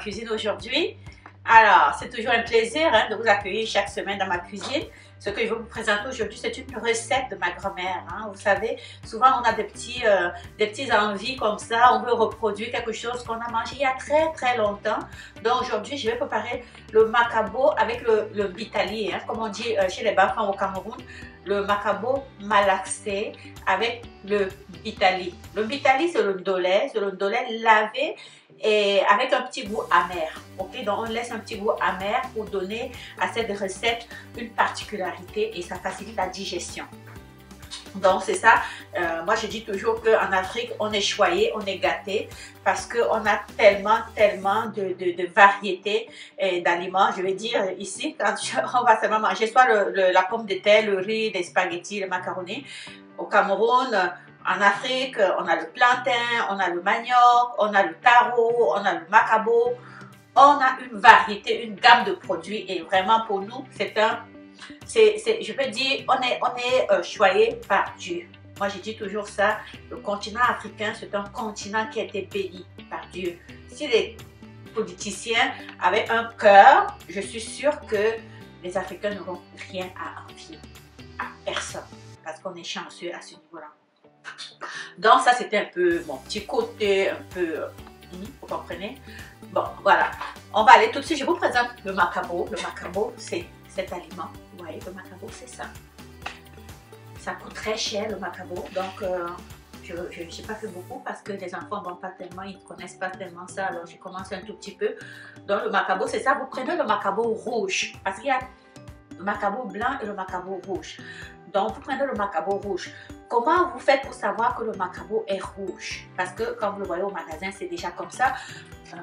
cuisine aujourd'hui. Alors, c'est toujours un plaisir de vous accueillir chaque semaine dans ma cuisine. Ce que je vais vous présenter aujourd'hui, c'est une recette de ma grand-mère. Vous savez, souvent on a des petits envies comme ça, on veut reproduire quelque chose qu'on a mangé il y a très longtemps. Donc aujourd'hui, je vais préparer le macabo avec le bitali, comme on dit chez les Bafans au Cameroun, le macabo malaxé avec le bitali. Le bitali, c'est le ndolé lavé et avec un petit goût amer. Ok, donc on laisse un petit goût amer pour donner à cette recette une particularité et ça facilite la digestion. Donc c'est ça, moi je dis toujours qu'en Afrique on est choyé, on est gâté parce qu'on a tellement de variétés d'aliments. Je vais dire ici, quand on va seulement manger soit la pomme de terre, le riz, les spaghettis, les macaronis. Au Cameroun, en Afrique, on a le plantain, on a le manioc, on a le taro, on a le macabo. On a une variété, une gamme de produits et vraiment pour nous, je peux dire, on est choyé par Dieu. Moi, je dis toujours ça, le continent africain, c'est un continent qui a été béni par Dieu. Si les politiciens avaient un cœur, je suis sûre que les Africains n'auront rien à envier à personne parce qu'on est chanceux à ce niveau-là. Donc ça, c'était un peu mon petit côté, un peu, vous comprenez? Bon, voilà. On va aller tout de suite. Je vous présente le macabo. Le macabo, c'est cet aliment. Vous voyez, le macabo, c'est ça. Ça coûte très cher, le macabo. Donc, je n'ai pas fait beaucoup parce que les enfants vont pas tellement, ils ne connaissent pas tellement ça. Alors, j'ai commencé un tout petit peu. Donc, le macabo, c'est ça. Vous prenez le macabo rouge parce qu'il y a le macabo blanc et le macabo rouge. Donc, vous prenez le macabo rouge. Comment vous faites pour savoir que le macabo est rouge? Parce que, comme vous le voyez au magasin, c'est déjà comme ça.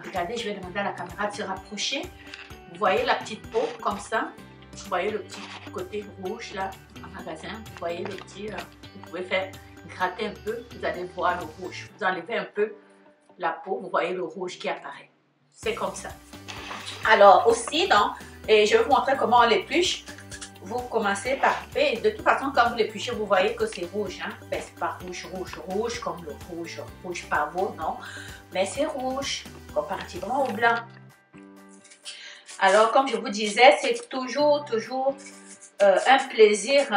Regardez, je vais demander à la caméra de se rapprocher. Vous voyez la petite peau comme ça. Vous voyez le petit côté rouge là, en magasin. Vous voyez le petit, vous pouvez faire gratter un peu. Vous allez voir le rouge. Vous enlevez un peu la peau, vous voyez le rouge qui apparaît. C'est comme ça. Alors aussi, et je vais vous montrer comment on l'épluche. Vous commencez par couper. De toute façon, quand vous l'épluchez, vous voyez que c'est rouge. Ben, c'est pas rouge comme le rouge pavot, non. Mais c'est rouge, comparativement au blanc. Alors, comme je vous disais, c'est toujours un plaisir,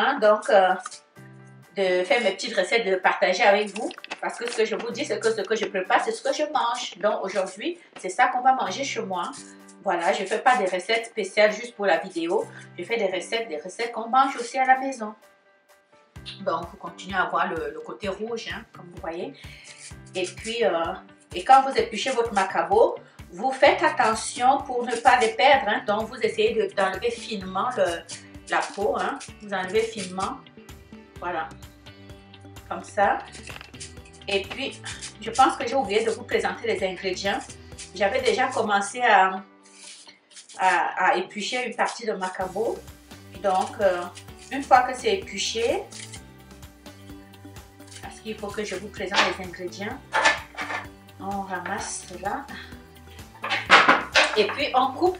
de faire mes petites recettes, de partager avec vous. Parce que ce que je vous dis, c'est que ce que je prépare, c'est ce que je mange. Donc, aujourd'hui, c'est ça qu'on va manger chez moi. Voilà, je ne fais pas des recettes spéciales juste pour la vidéo. Je fais des recettes qu'on mange aussi à la maison. Donc, vous continuez à voir le côté rouge, comme vous voyez. Et puis, et quand vous épluchez votre macabo, vous faites attention pour ne pas les perdre. Donc, vous essayez d'enlever finement la peau. Vous enlevez finement. Voilà. Comme ça. Et puis, je pense que j'ai oublié de vous présenter les ingrédients. J'avais déjà commencé à éplucher une partie de macabo. Donc, une fois que c'est épluché, parce qu'il faut que je vous présente les ingrédients, on ramasse cela. Et puis, on coupe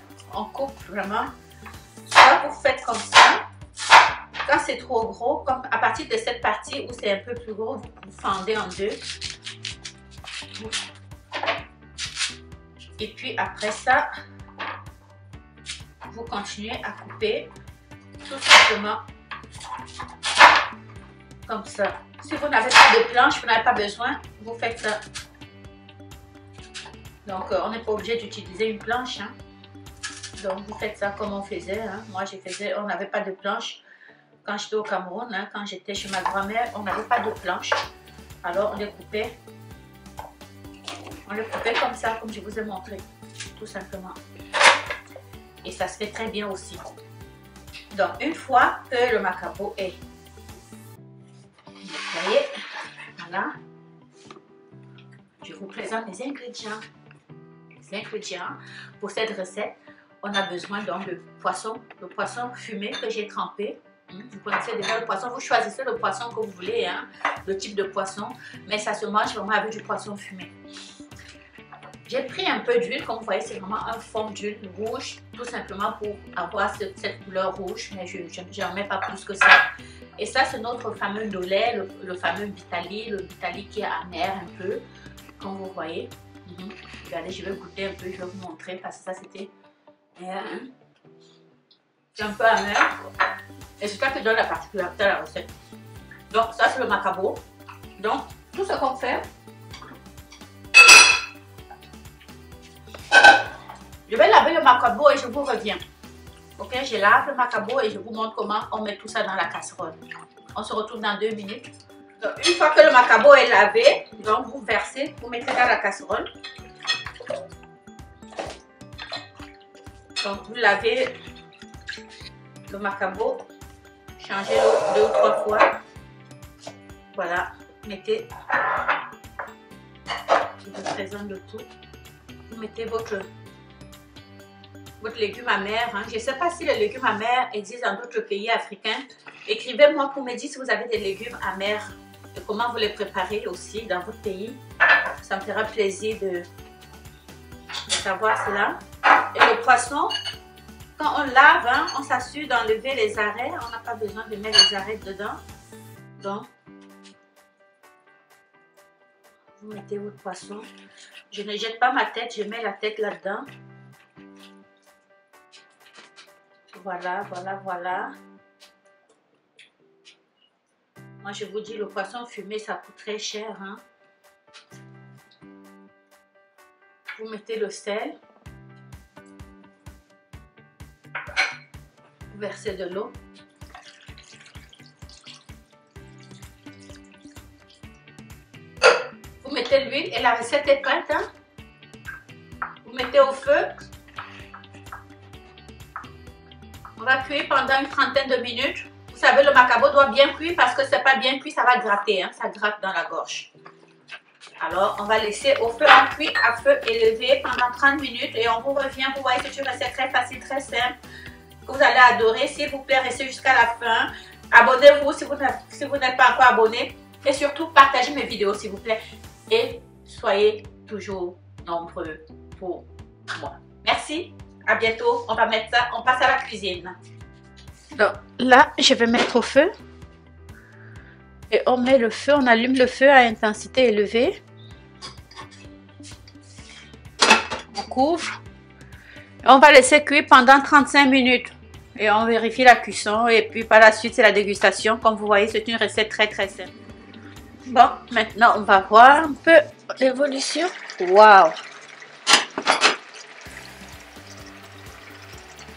vraiment. Soit vous faites comme ça. Quand c'est trop gros, comme à partir de cette partie où c'est un peu plus gros, vous fendez en deux. Et puis après ça, vous continuez à couper tout simplement comme ça. Si vous n'avez pas de planche, vous n'avez pas besoin, vous faites ça. Donc on n'est pas obligé d'utiliser une planche. Donc vous faites ça comme on faisait. Moi on n'avait pas de planche quand j'étais au Cameroun. Quand j'étais chez ma grand-mère, on n'avait pas de planche. Alors on les coupait. On le coupait comme ça, comme je vous ai montré, tout simplement. Et ça se fait très bien aussi. Donc, une fois que le macabo est nettoyé, voilà, je vous présente les ingrédients. Les ingrédients pour cette recette, on a besoin donc de poisson, le poisson fumé que j'ai trempé. Vous connaissez déjà le poisson, vous choisissez le poisson que vous voulez, le type de poisson, mais ça se mange vraiment avec du poisson fumé. J'ai pris un peu d'huile, comme vous voyez, c'est vraiment un fond d'huile rouge, tout simplement pour avoir cette couleur rouge, mais je n'en mets pas plus que ça. Et ça, c'est notre fameux ndolé, le fameux bitali, le bitali qui est amer un peu, comme vous voyez. Regardez, je vais goûter un peu, je vais vous montrer parce que ça c'était c'est un peu amer. Et c'est ça qui donne la particularité à la recette. Donc ça c'est le macabo. Donc tout ce qu'on fait, je vais laver le macabo et je vous reviens. Ok, je lave le macabo et je vous montre comment on met tout ça dans la casserole. On se retrouve dans 2 minutes. Donc, une fois que le macabo est lavé, donc vous versez, vous mettez dans la casserole. Donc vous lavez le macabo, changez l'eau 2 ou 3 fois. Voilà, mettez, je vous présente le tout. Vous mettez votre légume amer. Hein. Je ne sais pas si les légumes amers existent dans d'autres pays africains. Écrivez-moi pour me dire si vous avez des légumes amers et comment vous les préparez aussi dans votre pays. Ça me fera plaisir de savoir cela. Et le poisson, quand on lave, hein, on s'assure d'enlever les arrêts. On n'a pas besoin de mettre les arrêts dedans. Donc, vous mettez votre poisson. Je ne jette pas ma tête, je mets la tête là-dedans. Voilà, voilà, voilà. Moi, je vous dis, le poisson fumé, ça coûte très cher. Hein. Vous mettez le sel. Vous versez de l'eau. Vous mettez l'huile et la recette est prête. Hein. Vous mettez au feu. On va cuire pendant une trentaine de minutes. Vous savez, le macabo doit bien cuire parce que c'est pas bien cuit, ça va gratter. Hein, ça gratte dans la gorge. Alors, on va laisser au feu en cuit à feu élevé pendant 30 minutes et on vous revient. Vous voyez, c'est une recette très facile, très simple, que vous allez adorer. S'il vous plaît, restez jusqu'à la fin. Abonnez-vous si vous n'êtes pas encore abonné. Et surtout, partagez mes vidéos, s'il vous plaît. Et soyez toujours nombreux pour moi. Merci. À bientôt. On va mettre ça. On passe à la cuisine. Donc là, je vais mettre au feu. Et on met le feu. On allume le feu à intensité élevée. On couvre. Et on va laisser cuire pendant 35 minutes. Et on vérifie la cuisson. Et puis par la suite, c'est la dégustation. Comme vous voyez, c'est une recette très très simple. Bon, maintenant, on va voir un peu l'évolution. Waouh!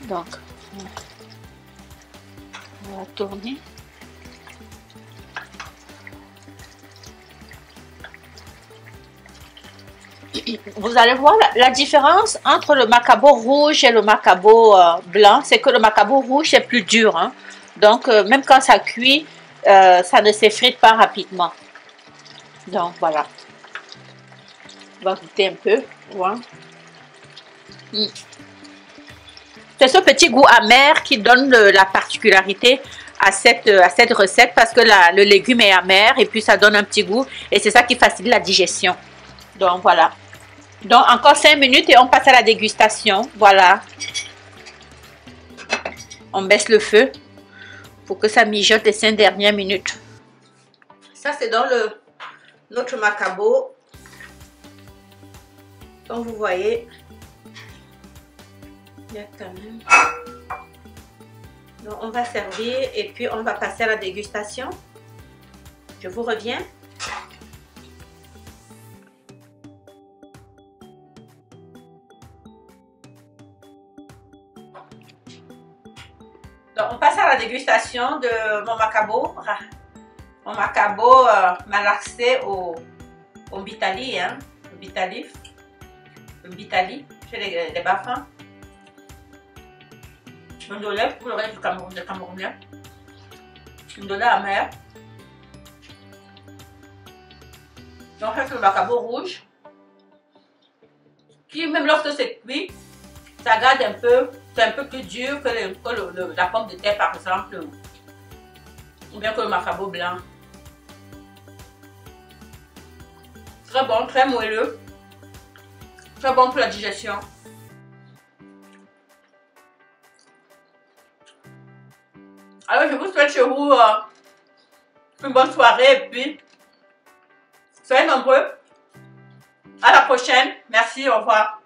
Donc, on va tourner. Vous allez voir la différence entre le macabo rouge et le macabo blanc, c'est que le macabo rouge est plus dur. Hein. Donc, même quand ça cuit, ça ne s'effrite pas rapidement. Donc, voilà. On va goûter un peu. Ouais. C'est ce petit goût amer qui donne la particularité à cette recette parce que le légume est amer et puis ça donne un petit goût et c'est ça qui facilite la digestion. Donc voilà. Donc encore 5 minutes et on passe à la dégustation. Voilà. On baisse le feu pour que ça mijote les 5 dernières minutes. Ça c'est dans notre macabo. Comme vous voyez. Quand même. Donc on va servir et puis on va passer à la dégustation. Je vous reviens. Donc on passe à la dégustation de mon macabo. Mon macabo malaxé au bitali, hein, le bitali, chez les Bafins. Un dollar pour le reste du Cameroun, des Camerounais. Un dollar amer. Donc, c'est le macabo rouge. Qui, même lorsque c'est cuit, ça garde un peu, c'est un peu plus dur que la pomme de terre, par exemple. Ou bien que le macabo blanc. Très bon, très moelleux. Très bon pour la digestion. Alors je vous souhaite chez vous une bonne soirée et puis soyez nombreux À la prochaine. Merci, au revoir.